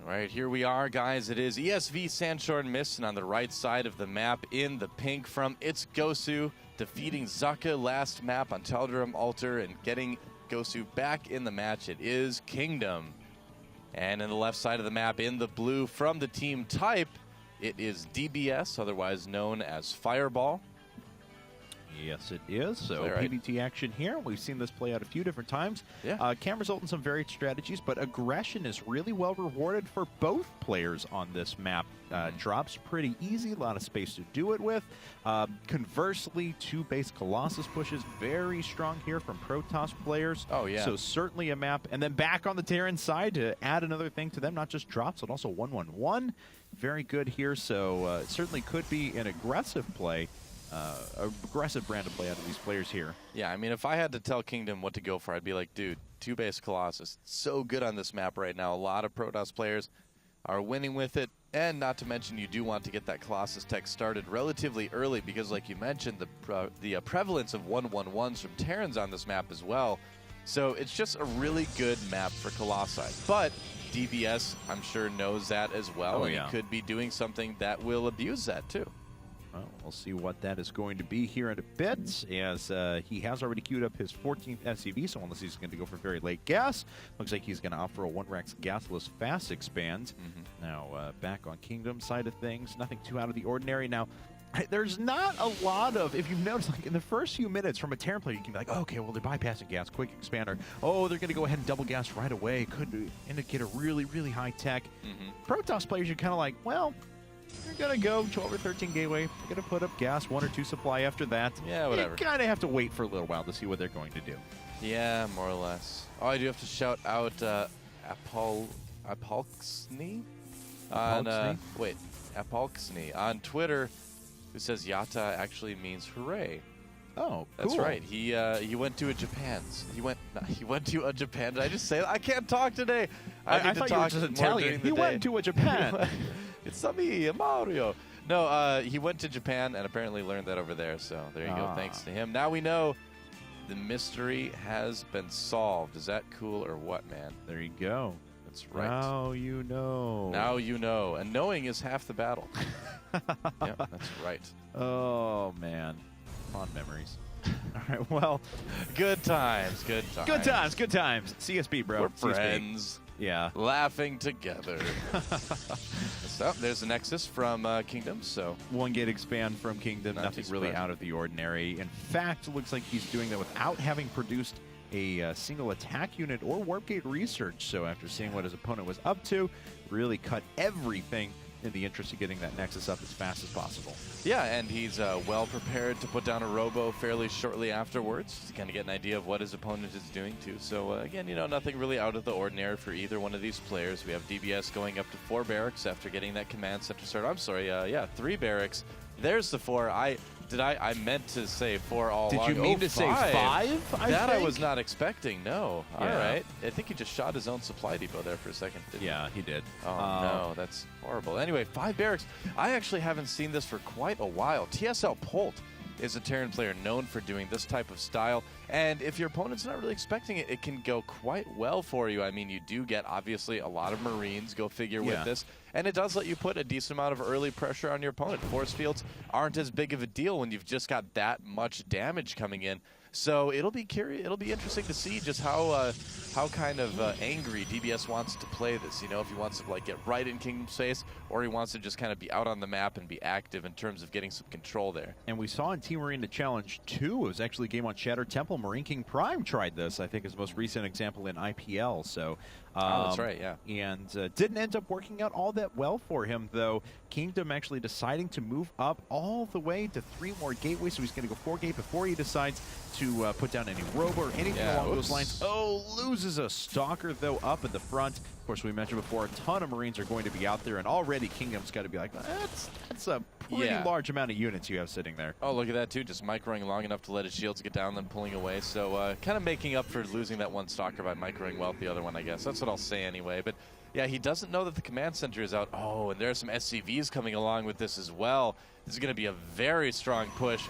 Right, here we are, guys. It is ESV Sanshorn Mist, and on the right side of the map in the pink from It's GoSu, defeating Zaka last map on Teldrum Altar and getting GoSu back in the match. It is Kingdom. And in the left side of the map in the blue from the team Type, it is DBS, otherwise known as Fireball. Yes, it is. So right? PvT action here. We've seen this play out a few different times. Yeah. Can result in some varied strategies, but aggression is really well rewarded for both players on this map. Drops pretty easy, a lot of space to do it with. Conversely, two base Colossus pushes very strong here from Protoss players. Oh, yeah. So certainly a map. And then back on the Terran side to add another thing to them, not just drops, but also 1-1-1. Very good here. So it certainly could be an aggressive play. Aggressive brand of play out of these players here. Yeah, I mean, if I had to tell Kingdom what to go for, I'd be like, dude, two-base Colossus. It's so good on this map right now. A lot of Protoss players are winning with it. And not to mention, you do want to get that Colossus tech started relatively early because, like you mentioned, the prevalence of 1-1-1s from Terrans on this map as well. So it's just a really good map for Colossi. But DBS, I'm sure, knows that as well. Oh, and yeah. he could be doing something that will abuse that, too. Well, we'll see what that is going to be here in a bit, as he has already queued up his 14th SCV, so unless he's going to go for very late gas, looks like he's going to offer a 1-Rex gasless fast expand. Now, back on Kingdom side of things, nothing too out of the ordinary. Now, there's not a lot of, if you've noticed, like in the first few minutes from a Terran player, you can be like, oh, okay, well, they're bypassing gas, quick expander. Oh, they're going to go ahead and double gas right away. Could indicate a really, really high tech. Protoss players, you're kind of like, well, you're going to go 12 or 13 gateway. You're going to put up gas, 1 or 2 supply after that. Yeah, whatever. You kind of have to wait for a little while to see what they're going to do. Yeah, more or less. Oh, I do have to shout out Apolxny on Apolxny on Twitter, who says Yata actually means hooray. Oh, cool. That's right. He went to a Japan's. He went to a Japan. Did I just say that? I can't talk today. I thought you were just Italian. He went to a Japan. It's me, Mario. No, he went to Japan and apparently learned that over there. So there you go. Thanks to him. Now we know the mystery has been solved. Is that cool or what, man? There you go. That's right. Now you know. Now you know. And knowing is half the battle. Yeah, that's right. Oh, man. Fond memories. All right, well. Good times, good times. Good times, good times. CSB, bro. We're CSB. friends. Yeah. Laughing together. So, there's the Nexus from Kingdom, so. 1 gate expand from Kingdom. Nothing really out of the ordinary. In fact, it looks like he's doing that without having produced a single attack unit or warp gate research. So after seeing what his opponent was up to, really cut everything in the interest of getting that Nexus up as fast as possible. Yeah, and he's well prepared to put down a Robo fairly shortly afterwards to kind of get an idea of what his opponent is doing too. So again, you know, nothing really out of the ordinary for either one of these players. We have DBS going up to 4 barracks after getting that command center started. I'm sorry, yeah, 3 barracks. There's the 4. I meant to say 4 all along. Did you mean to say 5? I was not expecting, no. Yeah. All right. I think he just shot his own supply depot there for a second. Yeah, he did. Oh, no, that's horrible. Anyway, 5 barracks. I actually haven't seen this for quite a while. TSL Polt is a Terran player known for doing this type of style, and if your opponent's not really expecting it, it can go quite well for you. I mean, you do get, obviously, a lot of Marines, go figure, with this, and it does let you put a decent amount of early pressure on your opponent. Force fields aren't as big of a deal when you've just got that much damage coming in. So it'll be interesting to see just how kind of angry DBS wants to play this. You know, if he wants to like get right in Kingdom's face, or he wants to just kind of be out on the map and be active in terms of getting some control there. And we saw in Team Marine the Challenge 2, it was actually a game on Shattered Temple. Marine King Prime tried this, I think, his most recent example in IPL. So that's right, yeah. And didn't end up working out all that well for him, though. Kingdom actually deciding to move up all the way to 3 more gateways, so he's going to go 4 gate before he decides to put down any Robo or anything along those lines. Oh, loses a Stalker, though, up at the front. Of course, we mentioned before, a ton of Marines are going to be out there, and already Kingdom's got to be like, that's a pretty large amount of units you have sitting there. Oh, look at that, too. Just microing long enough to let his shields get down, then pulling away. So kind of making up for losing that 1 Stalker by microing well with the other one, I guess. That's what I'll say anyway. But yeah, he doesn't know that the command center is out. Oh, and there are some SCVs coming along with this as well. This is going to be a very strong push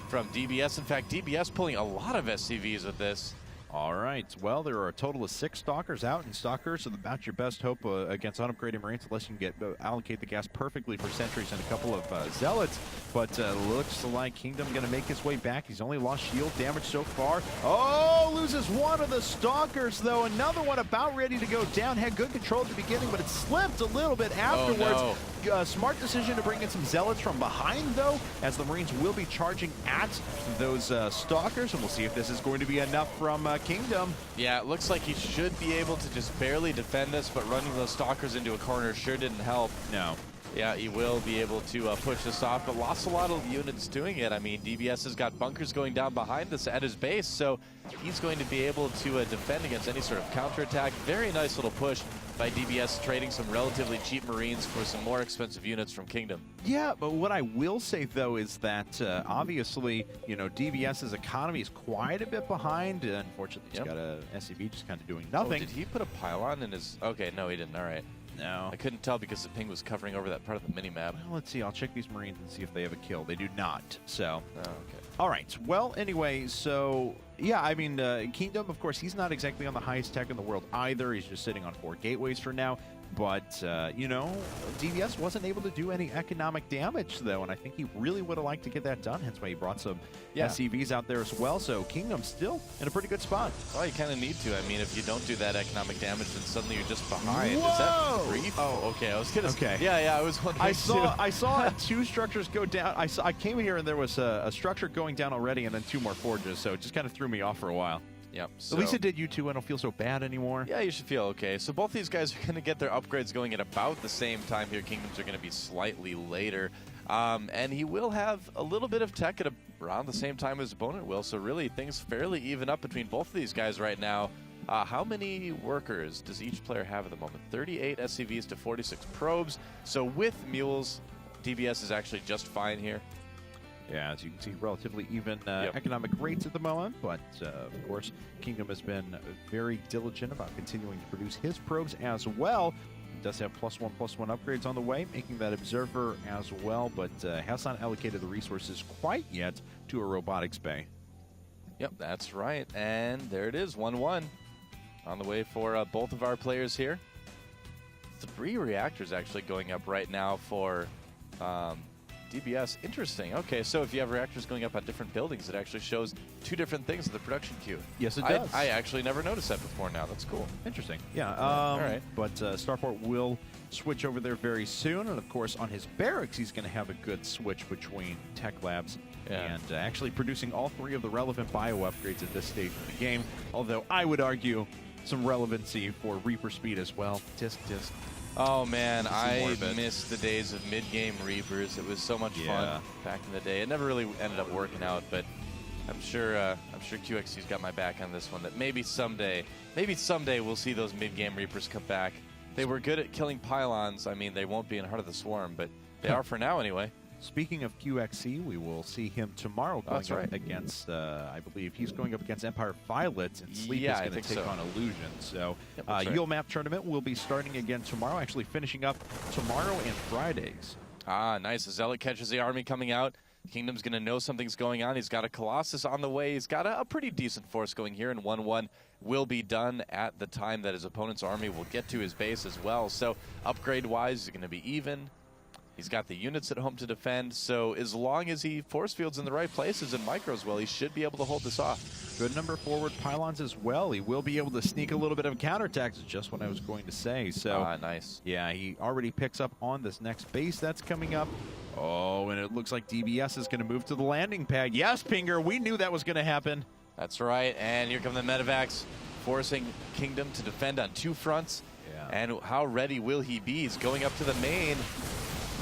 from DBS. In fact, DBS pulling a lot of SCVs with this. All right. Well, there are a total of 6 Stalkers out, and Stalkers are about your best hope against unupgraded Marines, unless you can allocate the gas perfectly for sentries and a couple of Zealots. But looks like Kingdom going to make his way back. He's only lost shield damage so far. Oh, loses one of the Stalkers, though. Another one about ready to go down. Had good control at the beginning, but it slipped a little bit afterwards. Oh, no. Smart decision to bring in some Zealots from behind, though, as the Marines will be charging at those Stalkers, and we'll see if this is going to be enough from Kingdom. Yeah, it looks like he should be able to just barely defend this, but running those Stalkers into a corner sure didn't help. No. Yeah, he will be able to push this off, but lost a lot of units doing it. I mean, DBS has got bunkers going down behind this at his base, so he's going to be able to defend against any sort of counterattack. Very nice little push by DBS, trading some relatively cheap Marines for some more expensive units from Kingdom. Yeah, but what I will say, though, is that obviously, you know, DBS's economy is quite a bit behind. Unfortunately, he's got a SCV just kind of doing nothing. Oh, did he put a pylon in his... Okay, no, he didn't. All right. No. I couldn't tell because the ping was covering over that part of the mini-map. Well, let's see. I'll check these Marines and see if they have a kill. They do not, so... Oh, okay. All right. Well, anyway, so... Yeah, I mean, Kingdom, of course, he's not exactly on the highest tech in the world either. He's just sitting on 4 gateways for now. But, you know, DBS wasn't able to do any economic damage, though, and I think he really would have liked to get that done, hence why he brought some SCVs out there as well. So Kingdom's still in a pretty good spot. Well, you kind of need to. I mean, if you don't do that economic damage, then suddenly you're just behind. Whoa! Is that brief? Oh, okay. I was going to Okay. Yeah, I was wondering, I saw 2 structures go down. I came here and there was a structure going down already and then 2 more forges, so it just kind of threw me off for a while. Yep. So, at least it did you two. I don't feel so bad anymore. Yeah, you should feel okay. So both these guys are going to get their upgrades going at about the same time here. Kingdoms are going to be slightly later. And he will have a little bit of tech at around the same time his opponent will. So really, things fairly even up between both of these guys right now. How many workers does each player have at the moment? 38 SCVs to 46 probes. So with mules, DBS is actually just fine here. Yeah, as you can see, relatively even economic rates at the moment, but of course, Kingdom has been very diligent about continuing to produce his probes as well. He does have +1/+1 upgrades on the way, making that observer as well, but has not allocated the resources quite yet to a robotics bay. Yep, that's right. And there it is, 1-1 on the way for both of our players here. 3 reactors actually going up right now for DBS. Interesting. Okay, so if you have reactors going up on different buildings, it actually shows 2 different things in the production queue. Yes, it does. I actually never noticed that before now. That's cool. Interesting. Yeah. All right. But Starport will switch over there very soon, and of course, on his barracks, he's going to have a good switch between tech labs and actually producing all 3 of the relevant bio upgrades at this stage of the game. Although I would argue some relevancy for Reaper speed as well. Disc. Oh man, I missed the days of mid-game Reapers. It was so much fun back in the day. It never really ended up working out, but I'm sure QXC's got my back on this one. That maybe someday we'll see those mid-game Reapers come back. They were good at killing pylons. I mean, they won't be in Heart of the Swarm, but they are for now anyway. Speaking of QXC, we will see him tomorrow going up against, I believe, he's going up against Empire Violets, and Sleep is going to take on Illusion. So, Yield Map Tournament will be starting again tomorrow, actually finishing up tomorrow and Fridays. Ah, nice. The Zealot catches the army coming out. Kingdom's going to know something's going on. He's got a Colossus on the way. He's got a pretty decent force going here, and 1-1 will be done at the time that his opponent's army will get to his base as well. So, upgrade-wise, he's going to be even. He's got the units at home to defend, so as long as he force fields in the right places and micros well, he should be able to hold this off. Good number of forward pylons as well. He will be able to sneak a little bit of counterattacks, is just what I was going to say. So, nice. Yeah, he already picks up on this next base that's coming up. Oh, and it looks like DBS is going to move to the landing pad. Yes, Pinger, we knew that was going to happen. That's right, and here come the medevacs, forcing Kingdom to defend on 2 fronts. Yeah. And how ready will he be? He's going up to the main.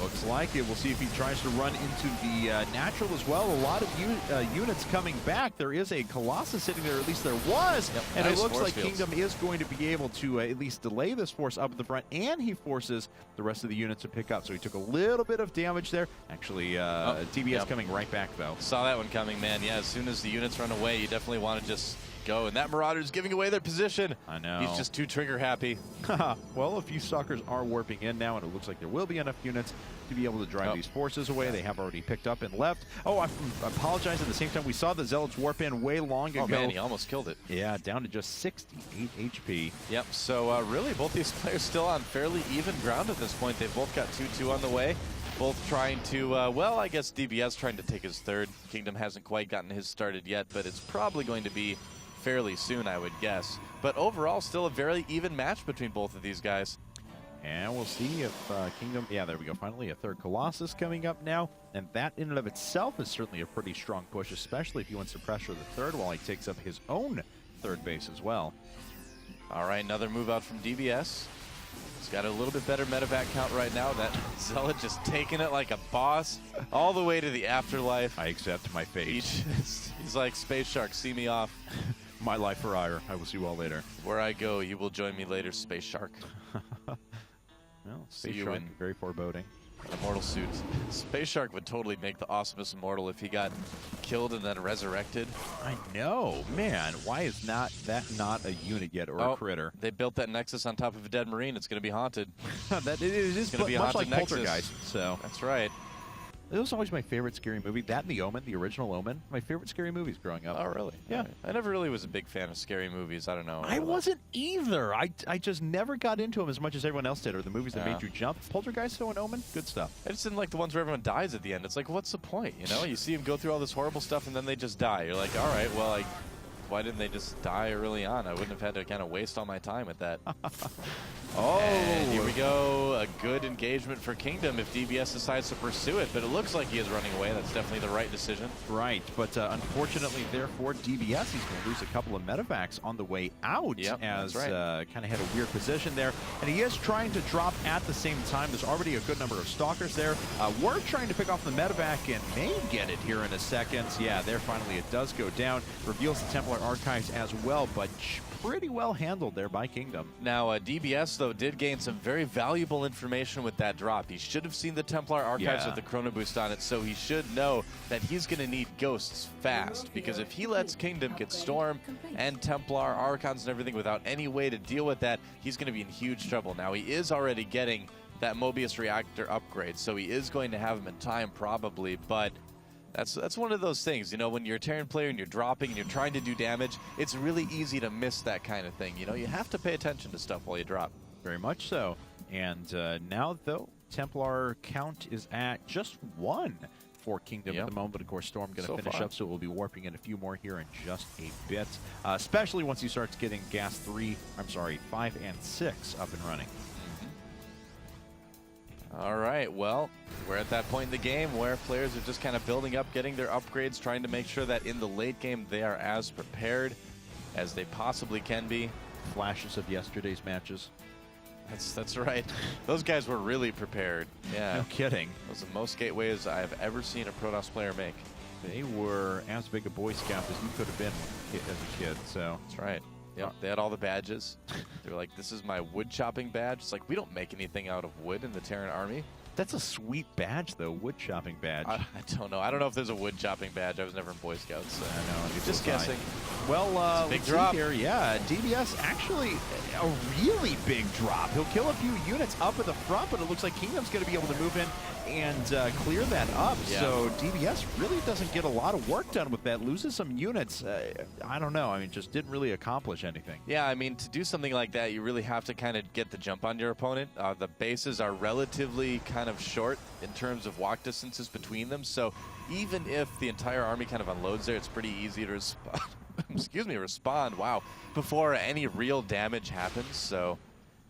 Looks like it. We'll see if he tries to run into the natural as well. A lot of units coming back. There is a Colossus sitting there, at least there was. Yep, and nice it looks like fields. Kingdom is going to be able to at least delay this force up at the front, and he forces the rest of the units to pick up. So he took a little bit of damage there. Actually, TBS coming right back, though. Saw that one coming, man. Yeah, as soon as the units run away, you definitely want to just go. And that Marauder's giving away their position. I know. He's just too trigger happy. Well, a few Stalkers are warping in now, and it looks like there will be enough units to be able to drive these forces away. They have already picked up and left. Oh, I apologize. At the same time, we saw the Zealots warp in way long ago. Oh, man, he almost killed it. Yeah, down to just 68 HP. Yep, so really both these players still on fairly even ground at this point. They've both got 2-2 on the way. Both trying to, well, I guess DBS trying to take his third. Kingdom hasn't quite gotten his started yet, but it's probably going to be fairly soon, I would guess. But overall, still a very even match between both of these guys. And we'll see if Kingdom, yeah, there we go. Finally, a third Colossus coming up now. And that in and of itself is certainly a pretty strong push, especially if he wants to pressure the third while he takes up his own third base as well. All right, another move out from DBS. He's got a little bit better medevac count right now. That Zealot just taking it like a boss all the way to the afterlife. I accept my fate. He's like, Space Shark, see me off. My life for ire. I will see you all later. Where I go, you will join me later, Space Shark. Well, Space Shark, very foreboding. Immortal suit. Space Shark would totally make the awesomest immortal if he got killed and then resurrected. I know, man. Why is that not a unit yet or a critter? They built that Nexus on top of a dead Marine. It's going to be haunted. It is going to be much haunted like Nexus. Poltergeist. So that's right. It was always my favorite scary movie. That and The Omen, the original Omen. My favorite scary movies growing up. Oh, really? Yeah. Right. I never really was a big fan of scary movies. I don't know. I wasn't either. I just never got into them as much as everyone else did, or the movies that made you jump. Poltergeist and Omen, good stuff. I just didn't like the ones where everyone dies at the end. It's like, what's the point? You know, you see them go through all this horrible stuff and then they just die. You're like, all right, well, why didn't they just die early on? I wouldn't have had to kind of waste all my time with that. Oh, and here we go. A good engagement for Kingdom if DBS decides to pursue it, but it looks like he is running away. That's definitely the right decision. Right, but unfortunately, therefore, DBS, he's going to lose a couple of medevacs on the way out, as kind of had a weird position there. And he is trying to drop at the same time. There's already a good number of Stalkers there. We're trying to pick off the medevac and may get it here in a second. Yeah, there finally it does go down. Reveals the Templar Archives as well, but pretty well handled there by Kingdom. Now, DBS, though, did gain some very valuable information with that drop. He should have seen the Templar Archives with the Chrono Boost on it, so he should know that he's going to need Ghosts fast, because if he lets Kingdom get Storm and Templar Archons and everything without any way to deal with that, he's going to be in huge trouble. Now, he is already getting that Mobius Reactor upgrade, so he is going to have him in time probably, but that's one of those things, you know, when you're a Terran player and you're dropping and you're trying to do damage, it's really easy to miss that kind of thing. You know, you have to pay attention to stuff while you drop. Very much so. And now, though, Templar count is at just 1 for Kingdom at the moment. But, of course, Storm going to finish up, so we'll be warping in a few more here in just a bit, especially once he starts getting Gas 5 and 6 up and running. All right, well, we're at that point in the game where players are just kind of building up, getting their upgrades, trying to make sure that in the late game they are as prepared as they possibly can be. Flashes of yesterday's matches. That's right. Those guys were really prepared. Yeah. No kidding. Those are the most gateways I've ever seen a Protoss player make. They were as big a Boy Scout as you could have been as a kid, so. That's right. Yep, they had all the badges. They were like, this is my wood chopping badge. It's like, we don't make anything out of wood in the Terran army. That's a sweet badge, though, wood chopping badge. I don't know. I don't know if there's a wood chopping badge. I was never in Boy Scouts. So. I know. You're just guessing. Well, big drop here. Yeah, DBS actually a really big drop. He'll kill a few units up at the front, but it looks like Kingdom's going to be able to move in and clear that up. Yeah. So DBS really doesn't get a lot of work done with that. Loses some units. I don't know. I mean, just didn't really accomplish anything. Yeah, I mean, to do something like that, you really have to kind of get the jump on your opponent. The bases are relatively kind of short in terms of walk distances between them. So even if the entire army kind of unloads there, it's pretty easy to respond. respond. Wow, before any real damage happens. So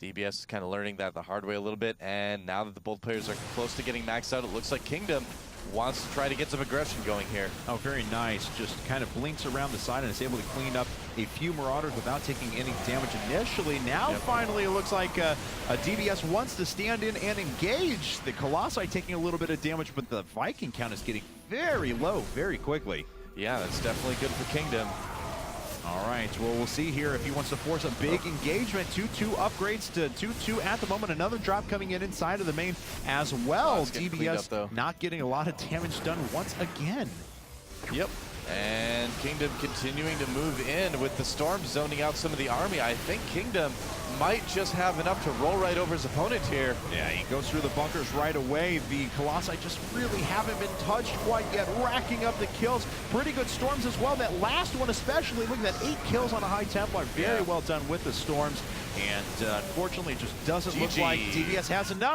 DBS is kind of learning that the hard way a little bit, and now that the both players are close to getting maxed out, it looks like Kingdom wants to try to get some aggression going here. Oh, very nice. Just kind of blinks around the side and is able to clean up a few Marauders without taking any damage initially. Now, finally, it looks like DBS wants to stand in and engage. The Colossi taking a little bit of damage, but the Viking count is getting very low very quickly. Yeah, that's definitely good for Kingdom. All right, well, we'll see here if he wants to force a big engagement. 2-2 upgrades to 2-2 at the moment. Another drop coming in inside of the main as well. DBS not getting a lot of damage done once again. Yep. And Kingdom continuing to move in with the Storm zoning out some of the army. I think Kingdom might just have enough to roll right over his opponent here. Yeah, he goes through the bunkers right away. The Colossi just really haven't been touched quite yet, racking up the kills. Pretty good Storms as well. That last one especially, look at that, 8 kills on a high Templar. Very well done with the Storms. And unfortunately, it just doesn't look like DBS has enough.